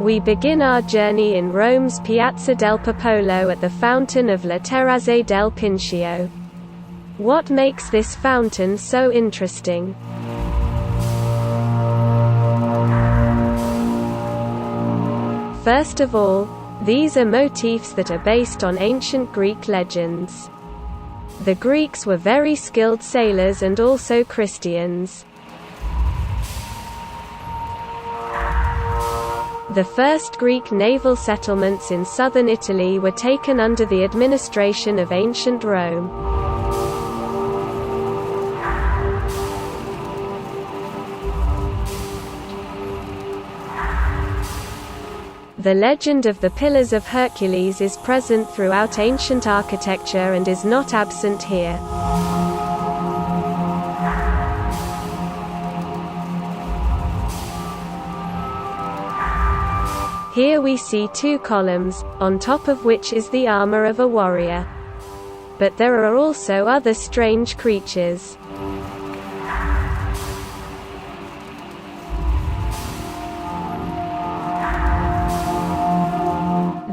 We begin our journey in Rome's Piazza del Popolo at the fountain of La Terrazze del Pincio. What makes this fountain so interesting? First of all, these are motifs that are based on ancient Greek legends. The Greeks were very skilled sailors and also Christians. The first Greek naval settlements in southern Italy were taken under the administration of ancient Rome. The legend of the Pillars of Hercules is present throughout ancient architecture and is not absent here. Here we see two columns, on top of which is the armor of a warrior. But there are also other strange creatures.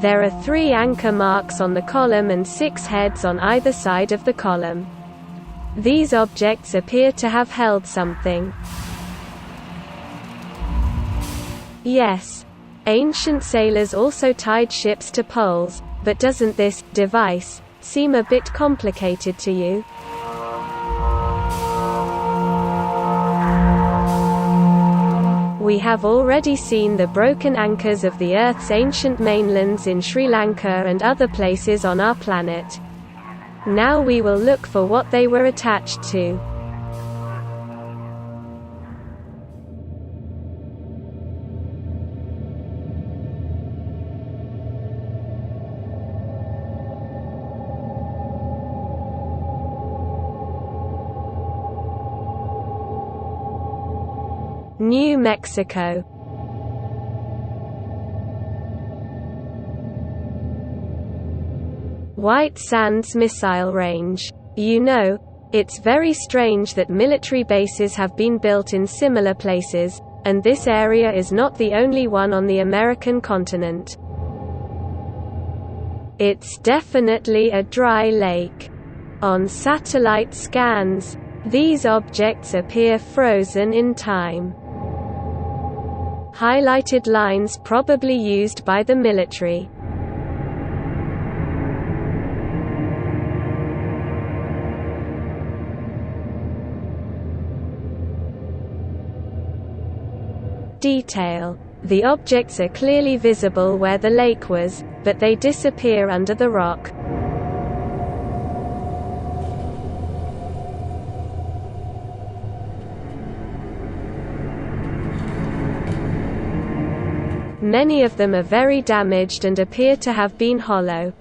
There are 3 anchor marks on the column and 6 heads on either side of the column. These objects appear to have held something. Yes. Ancient sailors also tied ships to poles, but doesn't this device seem a bit complicated to you? We have already seen the broken anchors of the Earth's ancient mainlands in Sri Lanka and other places on our planet. Now we will look for what they were attached to. New Mexico. White Sands Missile Range. You know, it's very strange that military bases have been built in similar places, and this area is not the only one on the American continent. It's definitely a dry lake. On satellite scans, these objects appear frozen in time. Highlighted lines probably used by the military. Detail. The objects are clearly visible where the lake was, but they disappear under the rock. Many of them are very damaged and appear to have been hollow.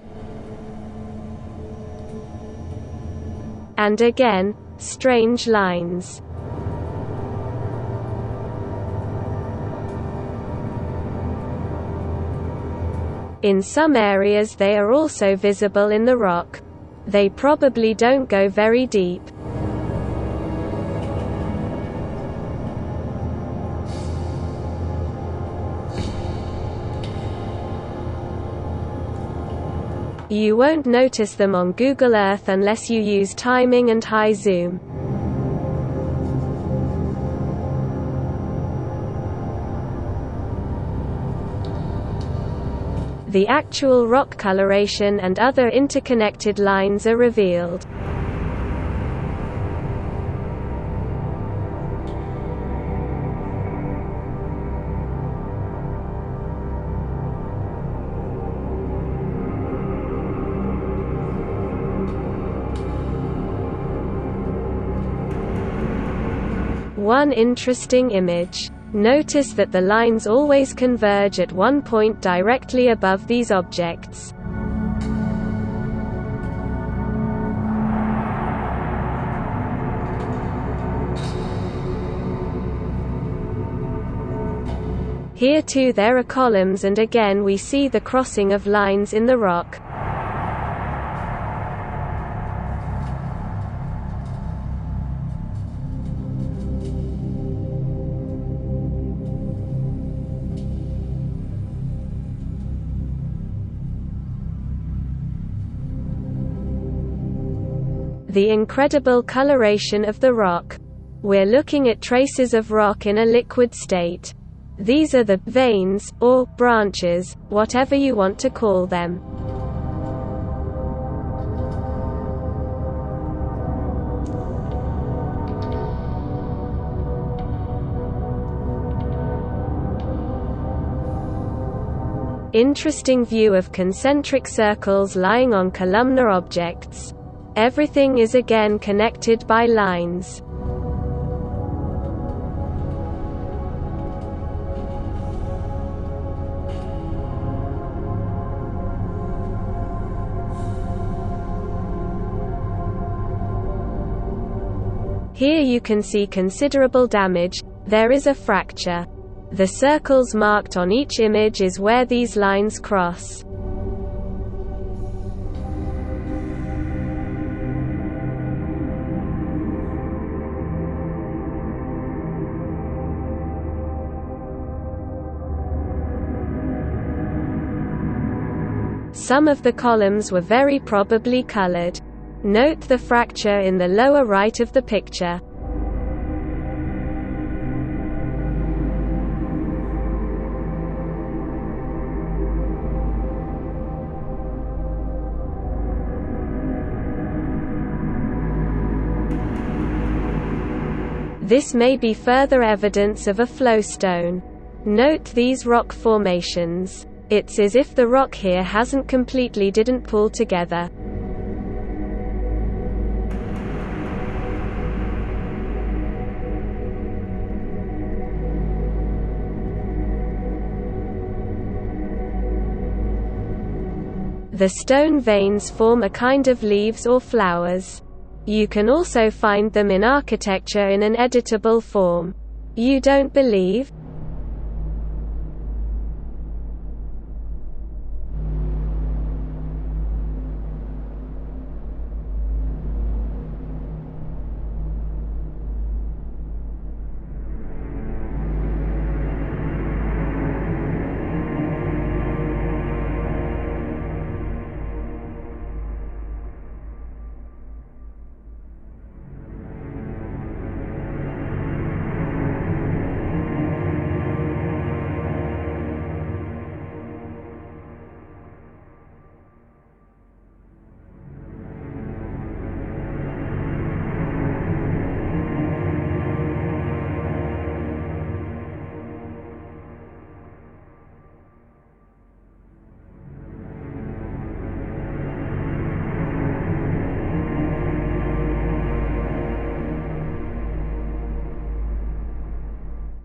And again, strange lines. In some areas they are also visible in the rock. They probably don't go very deep. You won't notice them on Google Earth unless you use timing and high zoom. The actual rock coloration and other interconnected lines are revealed. One interesting image. Notice that the lines always converge at one point directly above these objects. Here too there are columns, and again we see the crossing of lines in the rock. The incredible coloration of the rock. We're looking at traces of rock in a liquid state. These are the veins, or branches, whatever you want to call them. Interesting view of concentric circles lying on columnar objects. Everything is again connected by lines. Here you can see considerable damage. There is a fracture. The circles marked on each image is where these lines cross. Some of the columns were very probably colored. Note the fracture in the lower right of the picture. This may be further evidence of a flowstone. Note these rock formations. It's as if the rock here hasn't completely didn't pull together. The stone veins form a kind of leaves or flowers. You can also find them in architecture in an editable form. You don't believe?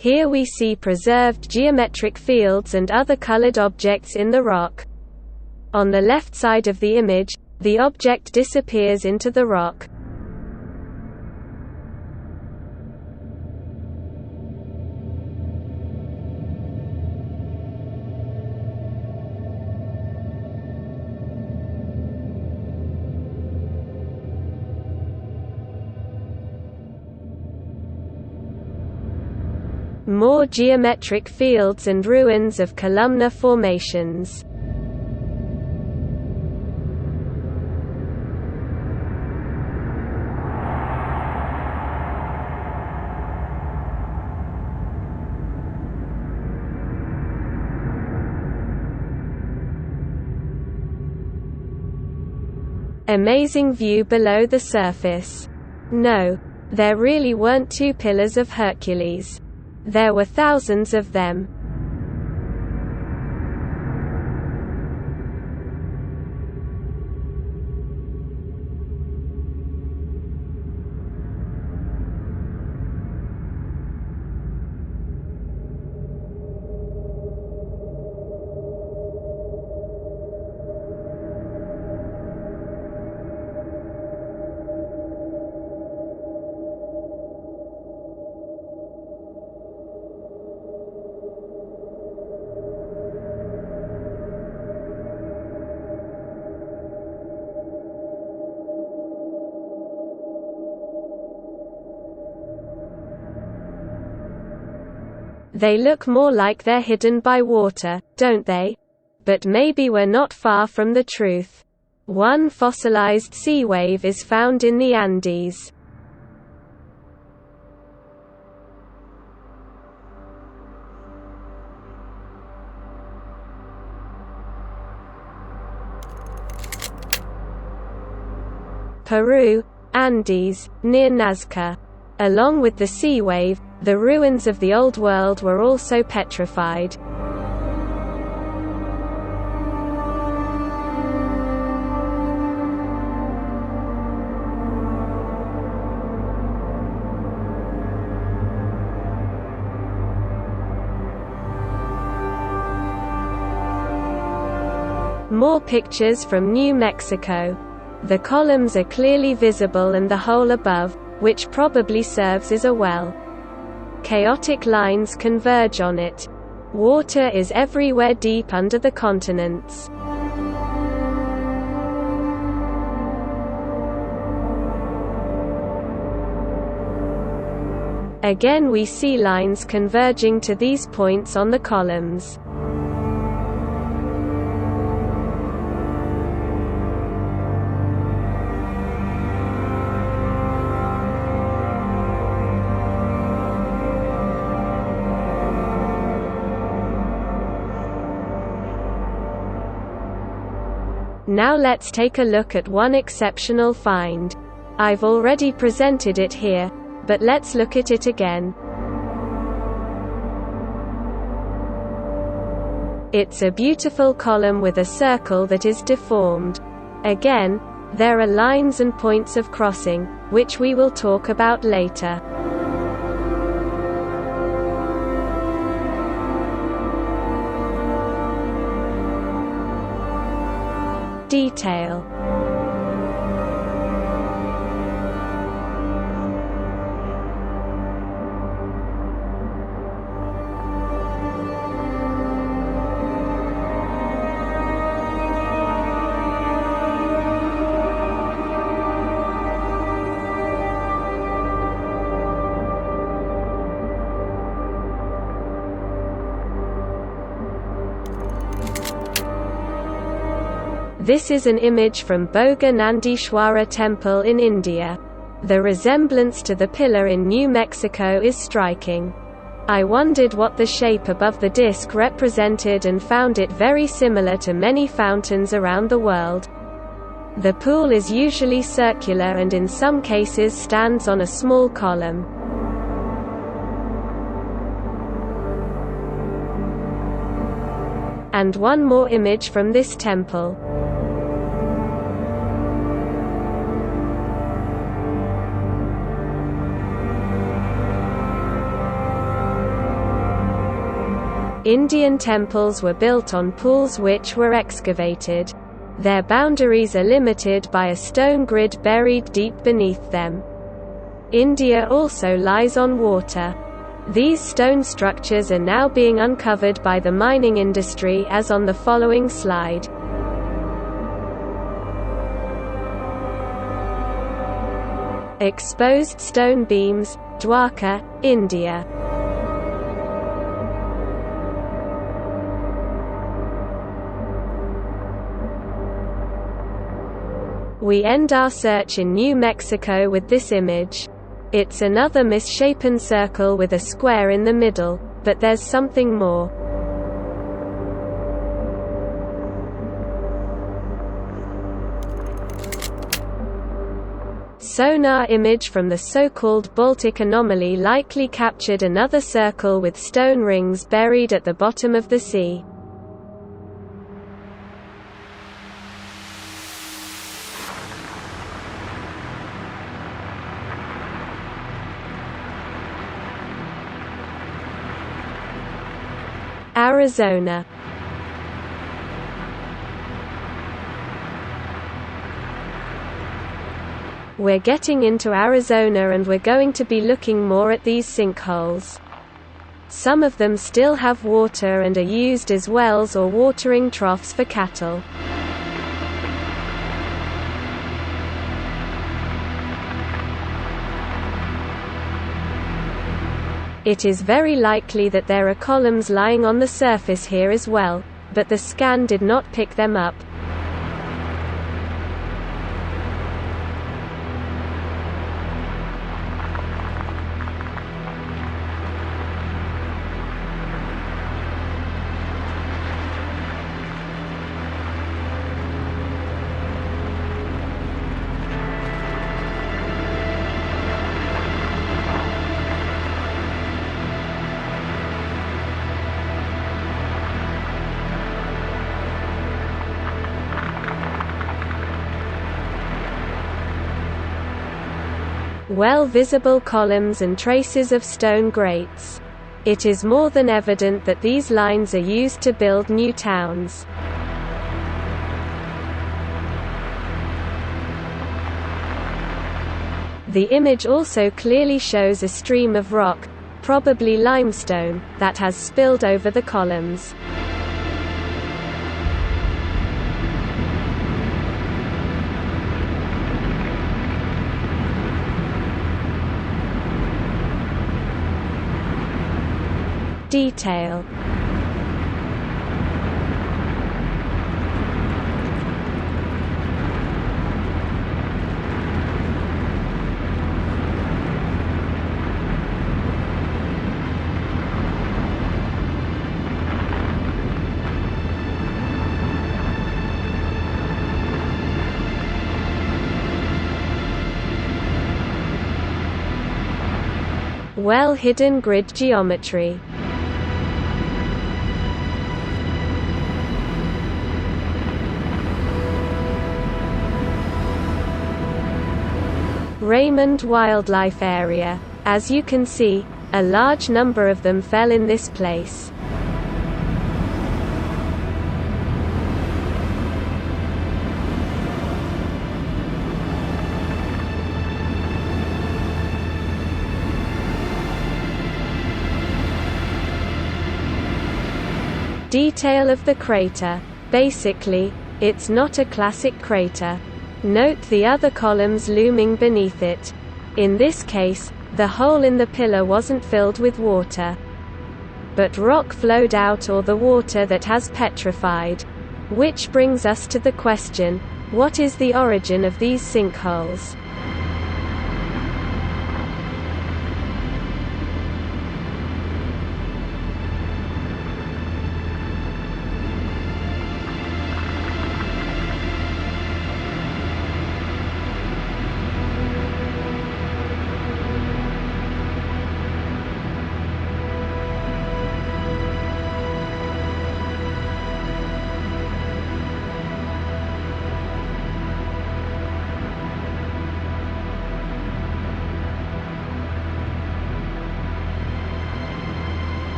Here we see preserved geometric fields and other colored objects in the rock. On the left side of the image, the object disappears into the rock. More geometric fields and ruins of columnar formations. Amazing view below the surface. No, there really weren't two pillars of Hercules. There were thousands of them. They look more like they're hidden by water, don't they? But maybe we're not far from the truth. One fossilized sea wave is found in the Andes. Peru, Andes, near Nazca. Along with the sea wave, the ruins of the Old World were also petrified. More pictures from New Mexico. The columns are clearly visible and the hole above, which probably serves as a well. Chaotic lines converge on it. Water is everywhere deep under the continents. Again we see lines converging to these points on the columns. Now let's take a look at one exceptional find. I've already presented it here, but let's look at it again. It's a beautiful column with a circle that is deformed. Again, there are lines and points of crossing, which we will talk about later. Detail. This is an image from Bhoga Nandishwara Temple in India. The resemblance to the pillar in New Mexico is striking. I wondered what the shape above the disc represented and found it very similar to many fountains around the world. The pool is usually circular and in some cases stands on a small column. And one more image from this temple. Indian temples were built on pools which were excavated. Their boundaries are limited by a stone grid buried deep beneath them. India also lies on water. These stone structures are now being uncovered by the mining industry as on the following slide. Exposed stone beams, Dwarka, India. We end our search in New Mexico with this image. It's another misshapen circle with a square in the middle, but there's something more. Sonar image from the so-called Baltic anomaly likely captured another circle with stone rings buried at the bottom of the sea. Arizona. We're getting into Arizona and we're going to be looking more at these sinkholes. Some of them still have water and are used as wells or watering troughs for cattle. It is very likely that there are columns lying on the surface here as well, but the scan did not pick them up. well visible columns and traces of stone grates. It is more than evident that these lines are used to build new towns. The image also clearly shows a stream of rock, probably limestone, that has spilled over the columns. Detail. Well-hidden grid geometry. Raymond Wildlife Area. As you can see, a large number of them fell in this place. Detail of the crater. Basically, it's not a classic crater. Note the other columns looming beneath it. In this case, the hole in the pillar wasn't filled with water, but rock flowed out, or the water that has petrified. Which brings us to the question, what is the origin of these sinkholes?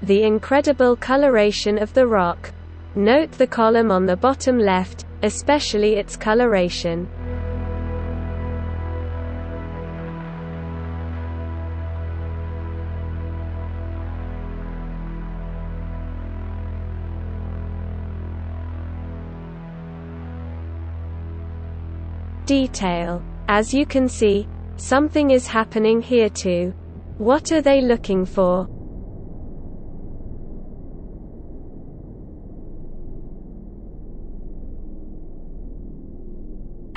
The incredible coloration of the rock. Note the column on the bottom left, especially its coloration. Detail. As you can see, something is happening here too. What are they looking for?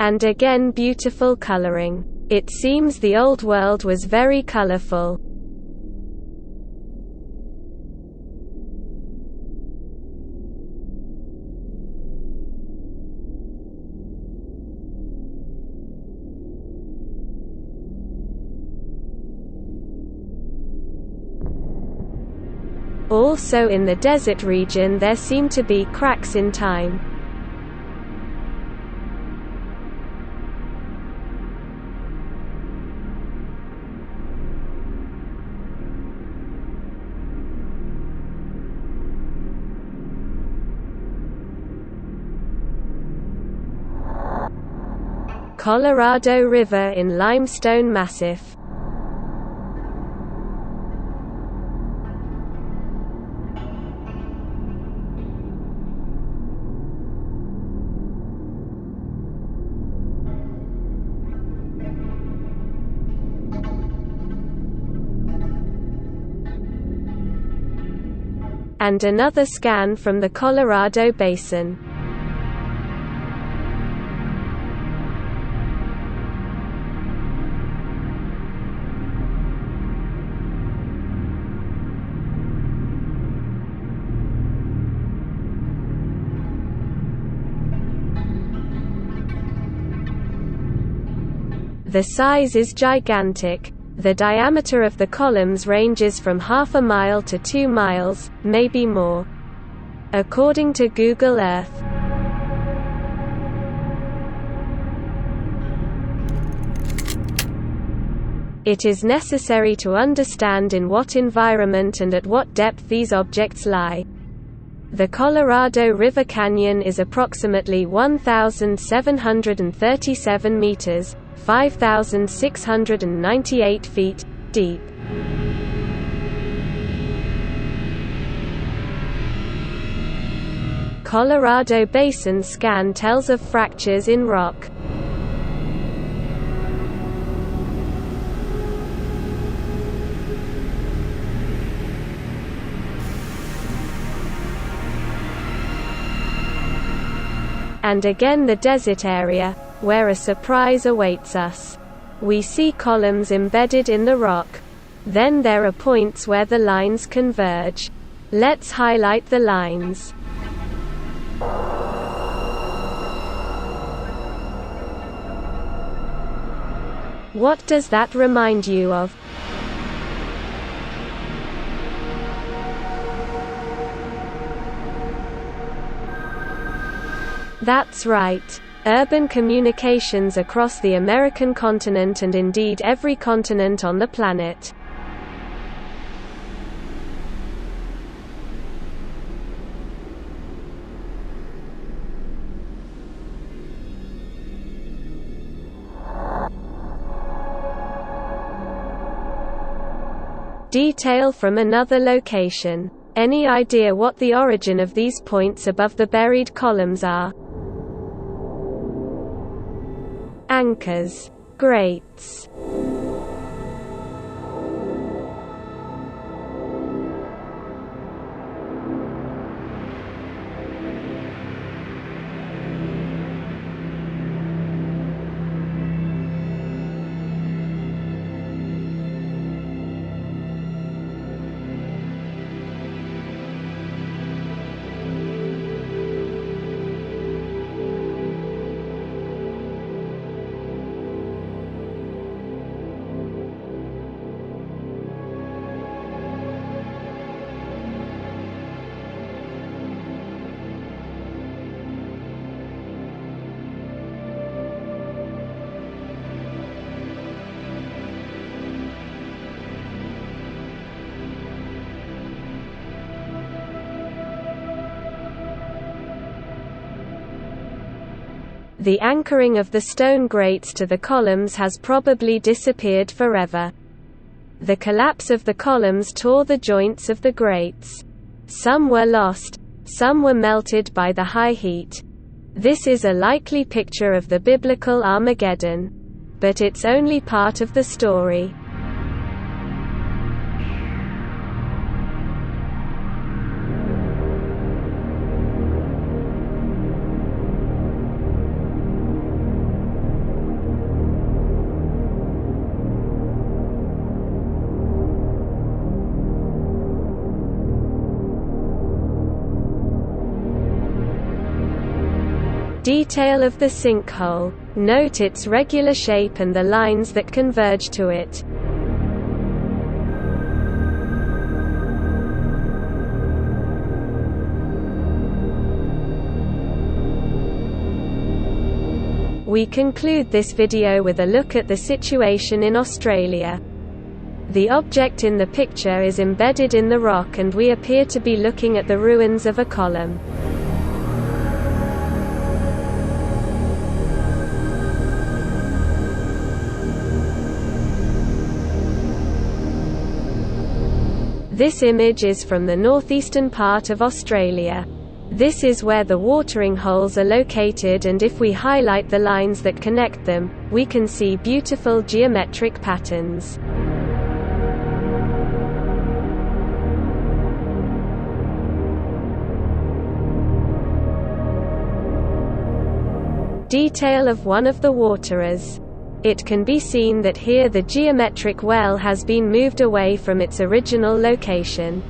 And again, beautiful coloring. It seems the old world was very colorful. Also in the desert region there seem to be cracks in time. Colorado River in limestone massif. And another scan from the Colorado Basin. The size is gigantic. The diameter of the columns ranges from half a mile to 2 miles, maybe more. According to Google Earth. It is necessary to understand in what environment and at what depth these objects lie. The Colorado River Canyon is approximately 1,737 meters, 5,698 feet, deep. Colorado Basin scan tells of fractures in rock. And again the desert area, where a surprise awaits us. We see columns embedded in the rock. Then there are points where the lines converge. Let's highlight the lines. What does that remind you of? That's right. Urban communications across the American continent and indeed every continent on the planet. Detail from another location. Any idea what the origin of these points above the buried columns are? Anchors. Grates. The anchoring of the stone grates to the columns has probably disappeared forever. The collapse of the columns tore the joints of the grates. Some were lost, some were melted by the high heat. This is a likely picture of the biblical Armageddon. But it's only part of the story. Detail of the sinkhole. Note its regular shape and the lines that converge to it. We conclude this video with a look at the situation in Australia. The object in the picture is embedded in the rock and we appear to be looking at the ruins of a column. This image is from the northeastern part of Australia. This is where the watering holes are located, and if we highlight the lines that connect them, we can see beautiful geometric patterns. Detail of one of the waterers. It can be seen that here the geometric well has been moved away from its original location.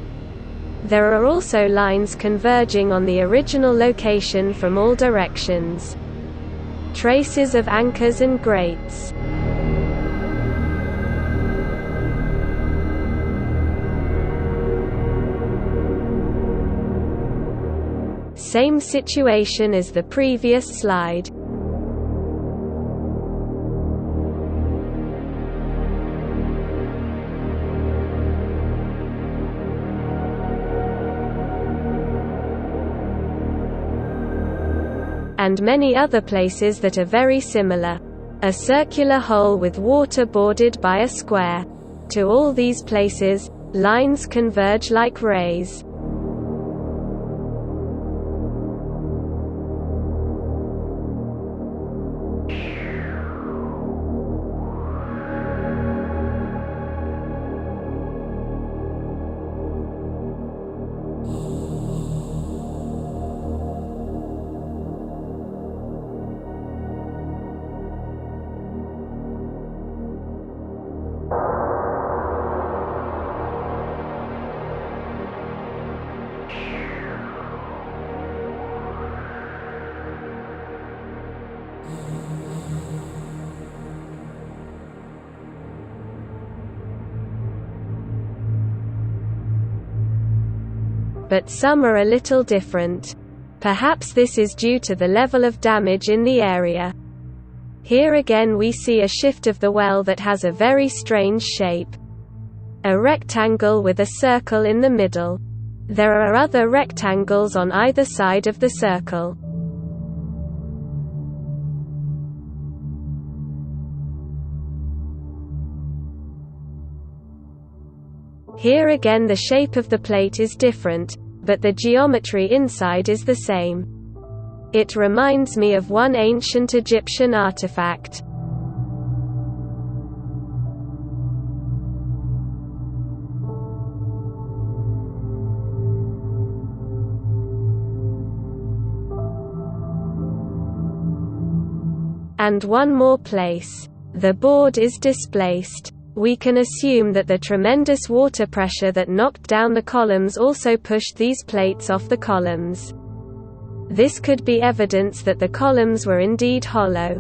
There are also lines converging on the original location from all directions. Traces of anchors and grates. Same situation as the previous slide. And many other places that are very similar. A circular hole with water bordered by a square. To all these places, lines converge like rays. But some are a little different. Perhaps this is due to the level of damage in the area. Here again we see a shift of the well that has a very strange shape. A rectangle with a circle in the middle. There are other rectangles on either side of the circle. Here again the shape of the plate is different, but the geometry inside is the same. It reminds me of one ancient Egyptian artifact. And one more place. The board is displaced. We can assume that the tremendous water pressure that knocked down the columns also pushed these plates off the columns. This could be evidence that the columns were indeed hollow.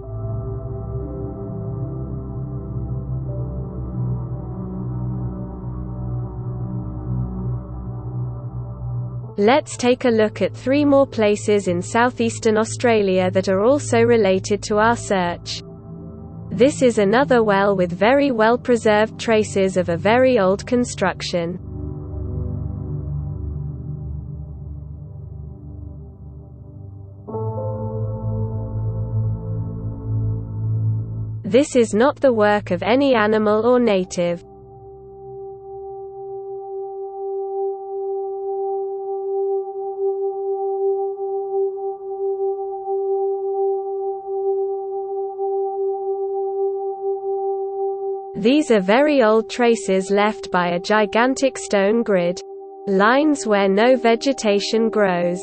Let's take a look at 3 more places in southeastern Australia that are also related to our search. This is another well with very well preserved traces of a very old construction. This is not the work of any animal or native. These are very old traces left by a gigantic stone grid. Lines where no vegetation grows.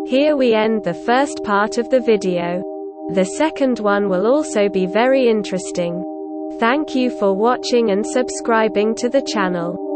Here we end the first part of the video. The second one will also be very interesting. Thank you for watching and subscribing to the channel.